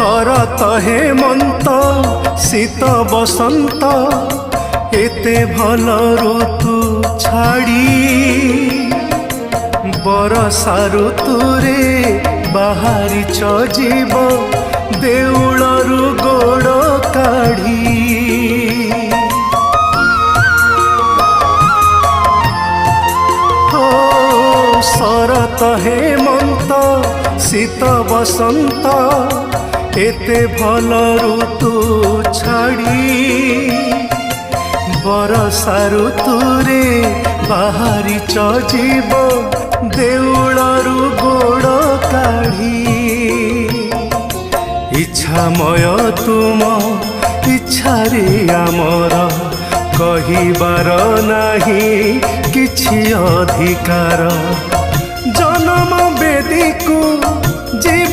शरत हेमंत शीत बसंत एते भल ऋतु छाड़ी बरसा ऋतुरे बाहरी जीव देउलरु गोड़ काढ़ी। हो शरत हेमंत शीत बसंत एते भल ऋतु छाड़ी बरसा ऋतुरे बाहरी जीव देउलरु गोड़ काढ़ी। इच्छामय तुम इच्छारे आमर कहिबार नाही किछि अधिकार।